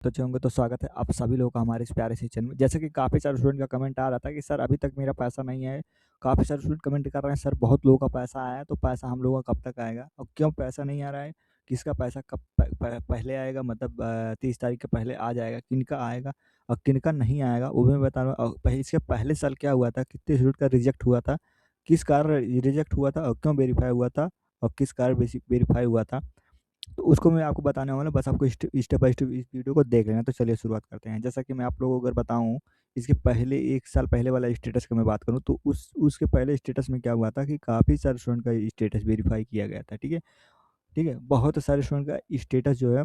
तो अच्छे होंगे तो स्वागत है आप सभी लोगों का हमारे इस प्यारे से चैनल में। जैसे कि काफ़ी सारे स्टूडेंट का कमेंट आ रहा था कि सर अभी तक मेरा पैसा नहीं आया है। काफ़ी सारे स्टूडेंट कमेंट कर रहे हैं सर बहुत लोगों का पैसा आया है तो पैसा हम लोगों का कब तक आएगा और क्यों पैसा नहीं आ रहा है? किसका पैसा कब पहले आएगा मतलब 30 तारीख के पहले आ जाएगा, किनका आएगा और किनका नहीं आएगा वो भी मैं बता रहा हूँ। और इसके पहले साल क्या हुआ था, कितने स्टूडेंट का रिजेक्ट हुआ था, किस कारण रिजेक्ट हुआ था और क्यों वेरीफाई हुआ था और किस कारण वेरीफाई हुआ था, तो उसको मैं आपको बताने वाला हूँ। बस आपको स्टेप बाय स्टेप इस वीडियो को देख लेना। तो चलिए शुरुआत करते हैं। जैसा कि मैं आप लोगों को अगर बताऊँ, इसके पहले 1 साल पहले वाला स्टेटस का मैं बात करूँ तो उसके पहले स्टेटस में क्या हुआ था कि काफ़ी सारे स्टूडेंट का स्टेटस वेरीफ़ाई किया गया था, ठीक है? ठीक है? बहुत सारे स्टूडेंट का स्टेटस जो है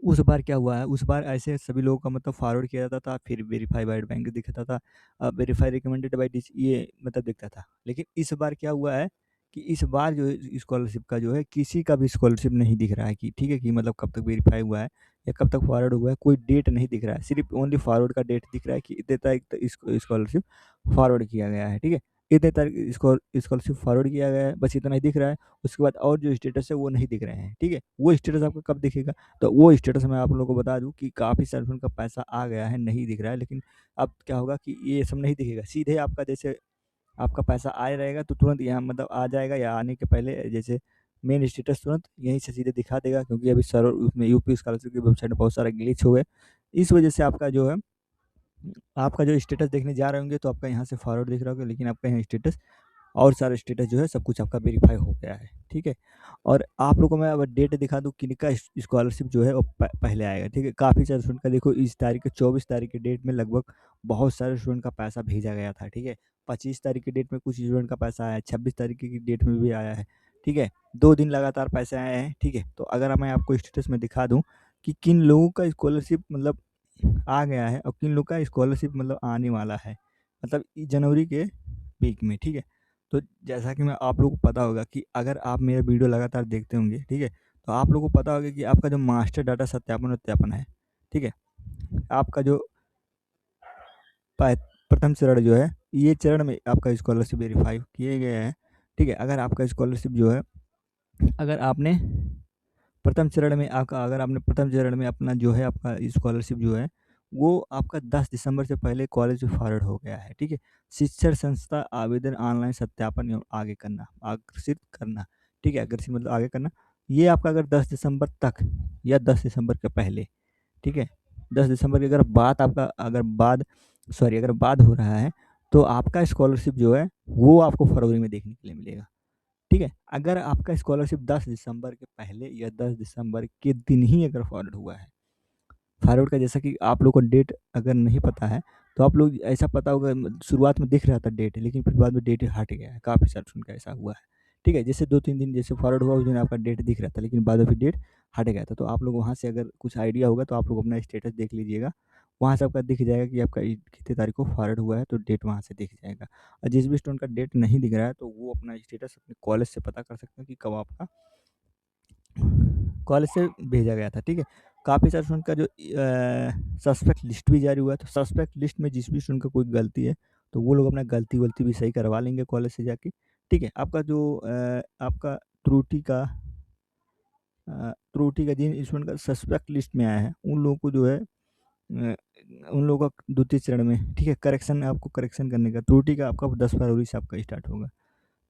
उस बार क्या हुआ है, उस बार ऐसे सभी लोगों का मतलब फॉरवर्ड किया जाता था, फिर वेरीफाई बाय बैंक दिखता था, वेरीफाई रिकमेंडेड बाय दिस ये मतलब दिखता था। लेकिन इस बार क्या हुआ है कि इस बार जो है स्कॉलरशिप का जो है किसी का भी स्कॉलरशिप नहीं दिख रहा है कि ठीक है कि मतलब कब तक वेरीफाई हुआ है या कब तक फॉरवर्ड हुआ है, कोई डेट नहीं दिख रहा है। सिर्फ़ ओनली फॉरवर्ड का डेट दिख रहा है कि इतने तारीख तक इसको स्कॉलरशिप फॉरवर्ड किया गया है, ठीक है? इतने तारीख इसको स्कॉलरशिप फॉरवर्ड किया गया है, बस इतना ही दिख रहा है। उसके बाद और जो स्टेटस है वो नहीं दिख रहे हैं, ठीक है? वो स्टेटस आपको कब दिखेगा? तो वो स्टेटस मैं आप लोगों को बता दूँ कि काफ़ी सारे उनका पैसा आ गया है, नहीं दिख रहा है, लेकिन अब क्या होगा कि ये सब नहीं दिखेगा। सीधे आपका जैसे आपका पैसा आया रहेगा तो तुरंत यहाँ मतलब आ जाएगा या आने के पहले जैसे मेन स्टेटस तुरंत यहीं से सीधे दिखा देगा, क्योंकि अभी सर्वर उसमें यूपी स्कॉलरशिप की वेबसाइट में बहुत सारे ग्लिच हुए। इस वजह से आपका जो है आपका जो स्टेटस देखने जा रहे होंगे तो आपका यहाँ से फॉरवर्ड दिख रहा होगा, लेकिन आपका यहाँ स्टेटस और सारा स्टेटस जो है सब कुछ आपका वेरीफाई हो गया है, ठीक है? और आप लोगों को मैं अब डेट दिखा दूँ किनका स्कॉलरशिप जो है वो पहले आएगा, ठीक है? काफ़ी सारे स्टूडेंट का देखो इस तारीख के 24 तारीख की डेट में लगभग बहुत सारे स्टूडेंट का पैसा भेजा गया था, ठीक है? 25 तारीख की डेट में कुछ स्टूडेंट का पैसा आया है, 26 तारीख की डेट में भी आया है, ठीक है? 2 दिन लगातार पैसे आए हैं, ठीक है? तो अगर मैं आपको स्टेटस में दिखा दूँ कि किन लोगों का स्कॉलरशिप मतलब आ गया है और किन लोग का स्कॉलरशिप मतलब आने वाला है, मतलब जनवरी के वीक में, ठीक है? तो जैसा कि मैं आप लोगों को पता होगा कि अगर आप मेरा वीडियो लगातार देखते होंगे, ठीक है? तो आप लोगों को पता होगा कि आपका जो मास्टर डाटा सत्यापन है, ठीक है? आपका जो पह प्रथम चरण जो है, ये चरण में आपका स्कॉलरशिप वेरीफाई किए गए हैं, ठीक है? अगर आपका स्कॉलरशिप जो है अगर आपने अगर आपने प्रथम चरण में अपना जो है आपका स्कॉलरशिप जो है, वो आपका 10 दिसंबर से पहले कॉलेज में फॉरवर्ड हो गया है, ठीक है? शिक्षण संस्था आवेदन ऑनलाइन सत्यापन एवं आगे करना, अग्रेसित करना, ठीक है? अग्रेसित मतलब आगे करना। ये आपका अगर 10 दिसंबर तक या 10 दिसंबर के पहले, ठीक है? 10 दिसंबर की अगर बाद हो रहा है, तो आपका स्कॉलरशिप जो है, वो आपको फरवरी में देखने के लिए मिलेगा। ठीक है? अगर आपका स्कॉलरशिप 10 दिसंबर के पहले या 10 दिसंबर के दिन ही अगर फॉरवर्ड हुआ है, फॉरवर्ड का जैसा कि आप लोग को डेट अगर नहीं पता है, तो आप लोग ऐसा पता होगा शुरुआत में दिख रहा था डेट, लेकिन फिर बाद में डेट हट गया है, काफ़ी सारे स्टूडेंट का ऐसा हुआ है। ठीक है? जैसे 2-3 दिन जैसे फॉरवर्ड हुआ उस दिन आपका डेट दिख रहा था, लेकिन बाद में फिर डेट हट गया था। तो आप लोग वहाँ से अगर कुछ आइडिया होगा तो आप लोग अपना स्टेटस देख लीजिएगा। वहाँ से आपका दिख जाएगा कि आपका कितनी तारीख को फॉरवर्ड हुआ है, तो डेट वहाँ से दिख जाएगा। और जिस भी स्टूडेंट का डेट नहीं दिख रहा है, तो वो अपना स्टेटस अपने कॉलेज से पता कर सकते हैं कि कब आपका कॉलेज से भेजा गया था, ठीक है? काफ़ी सारे स्टूडेंट का जो सस्पेक्ट लिस्ट भी जारी हुआ है, तो सस्पेक्ट लिस्ट में जिस भी स्टूडेंट का कोई गलती है, तो वो लोग अपना गलती-वलती भी सही करवा लेंगे कॉलेज से जाके, ठीक है? आपका जो आपका त्रुटि का त्रुटि का जिन स्टूडेंट का सस्पेक्ट लिस्ट में आया है, उन लोगों को जो है उन लोगों का द्वितीय चरण में, ठीक है? आपको करेक्शन करने का त्रुटि का आपका 10 फरवरी से आपका स्टार्ट होगा।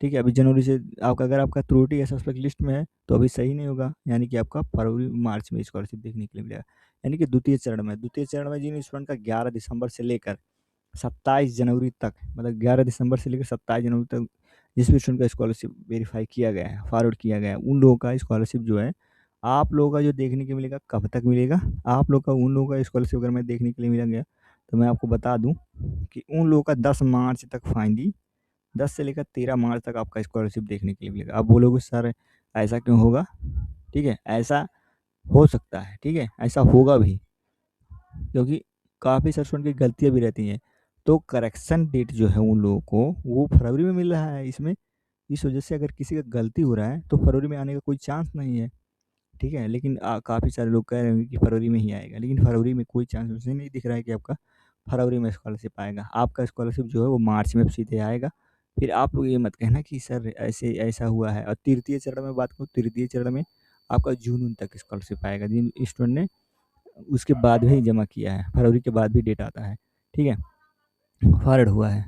ठीक है, अभी जनवरी से आपका अगर आपका त्रुटि या सस्पेक्ट लिस्ट में है, तो अभी सही नहीं होगा, यानी कि आपका फरवरी-मार्च में स्कॉलरशिप देखने के लिए मिलेगा। यानी कि द्वितीय चरण में जिन स्टूडेंट का 11 दिसंबर से लेकर 27 जनवरी तक, मतलब 11 दिसंबर से लेकर 27 जनवरी तक जिस भी स्टूडेंट का स्कॉलरशिप वेरीफाई किया गया है, फॉरवर्ड किया गया है, उन लोगों का स्कॉलरशिप जो है, आप लोगों का जो देखने को मिलेगा, कब तक मिलेगा? आप लोग का उन लोगों का स्कॉलरशिप अगर मैं देखने के लिए मिलेंगे, तो मैं आपको बता दूँ कि उन लोगों का 10 मार्च तक फाइनली 10 से लेकर 13 मार्च तक आपका स्कॉलरशिप देखने के लिए मिलेगा। आप बोलोगे सर ऐसा क्यों होगा? ठीक है, ऐसा हो सकता है, ठीक है? ऐसा होगा भी, क्योंकि काफ़ी सारे स्टूडेंट की गलतियाँ भी रहती हैं। तो करेक्शन डेट जो है उन लोगों को वो फरवरी में मिल रहा है इसमें, इस वजह से अगर किसी का गलती हो रहा है तो फरवरी में आने का कोई चांस नहीं है, ठीक है? लेकिन काफ़ी सारे लोग कह रहे होंगे कि फरवरी में ही आएगा, लेकिन फरवरी में कोई चांस मुझे नहीं दिख रहा है कि आपका फरवरी में स्कॉलरशिप आएगा। आपका स्कॉलरशिप जो है वो मार्च में सीधे आएगा। फिर आप लोग ये मत कहना कि सर ऐसा हुआ है। और तृतीय चरण में बात करूँ, तृतीय चरण में आपका जून तक स्कॉलरशिप आएगा। जिन स्टूडेंट ने उसके बाद भी जमा किया है, फरवरी के बाद भी डेट आता है, ठीक है? फॉरवर्ड हुआ है,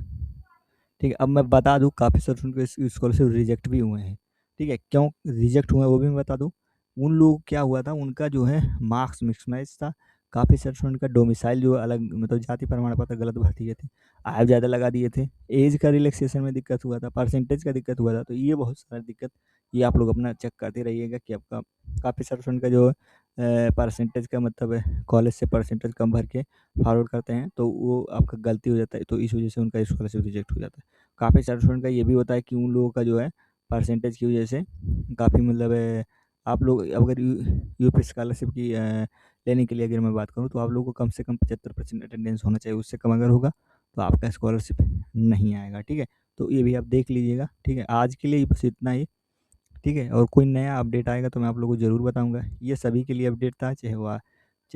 ठीक है? अब मैं बता दूँ काफ़ी स्टूडेंट के स्कॉलरशिप रिजेक्ट भी हुए हैं, ठीक है? क्यों रिजेक्ट हुए हैं वो भी मैं बता दूँ। उन लोगों को क्या हुआ था, उनका जो है मार्क्स मिसमैच था, काफ़ी सारे स्टूडेंट का डोमिसाइल जो अलग मतलब जाति प्रमाण पत्र गलत भर दिए थे, आय ज़्यादा लगा दिए थे, एज का रिलैक्सेशन में दिक्कत हुआ था, परसेंटेज का दिक्कत हुआ था, तो ये बहुत सारी दिक्कत ये आप लोग अपना चेक करते रहिएगा कि आपका काफ़ी सारे स्टूडेंट का जो परसेंटेज का मतलब है कॉलेज से परसेंटेज कम भर के फॉरवर्ड करते हैं, तो वो आपका गलती हो जाता है, तो इस वजह से उनका स्कॉलरशिप रिजेक्ट हो जाता है। काफ़ी सारे स्टूडेंट का ये भी होता है कि उन लोगों का जो है परसेंटेज की वजह से काफ़ी मतलब आप लोग अगर यूपी स्कॉलरशिप की लेने के लिए अगर मैं बात करूँ तो आप लोगों को कम से कम 75% अटेंडेंस होना चाहिए, उससे कम अगर होगा तो आपका स्कॉलरशिप नहीं आएगा, ठीक है? तो ये भी आप देख लीजिएगा, ठीक है? आज के लिए बस इतना ही, ठीक है? और कोई नया अपडेट आएगा तो मैं आप लोगों को ज़रूर बताऊँगा। ये सभी के लिए अपडेट था, चाहे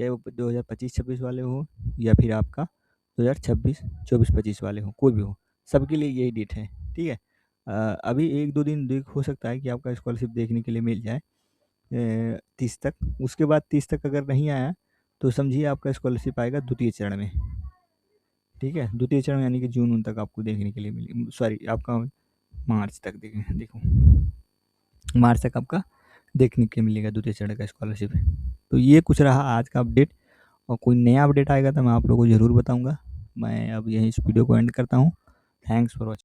वो 2025-26 वाले हों या फिर आपका 2026 24-25 वाले हों, कोई भी हो, सबके लिए यही डेट है, ठीक है? अभी 1-2 दिन देख हो सकता है कि आपका स्कॉलरशिप देखने के लिए मिल जाए 30 तक, उसके बाद 30 तक अगर नहीं आया, तो समझिए आपका स्कॉलरशिप आएगा द्वितीय चरण में, ठीक है? द्वितीय चरण यानी कि जून तक आपको देखने के लिए मिले सॉरी आपका मार्च तक देखो मार्च तक आपका देखने के मिलेगा द्वितीय चरण का स्कॉलरशिप। तो ये कुछ रहा आज का अपडेट, और कोई नया अपडेट आएगा तो मैं आप लोगों को ज़रूर बताऊँगा। मैं अब यहीं इस वीडियो को एंड करता हूँ। Thanks for watching.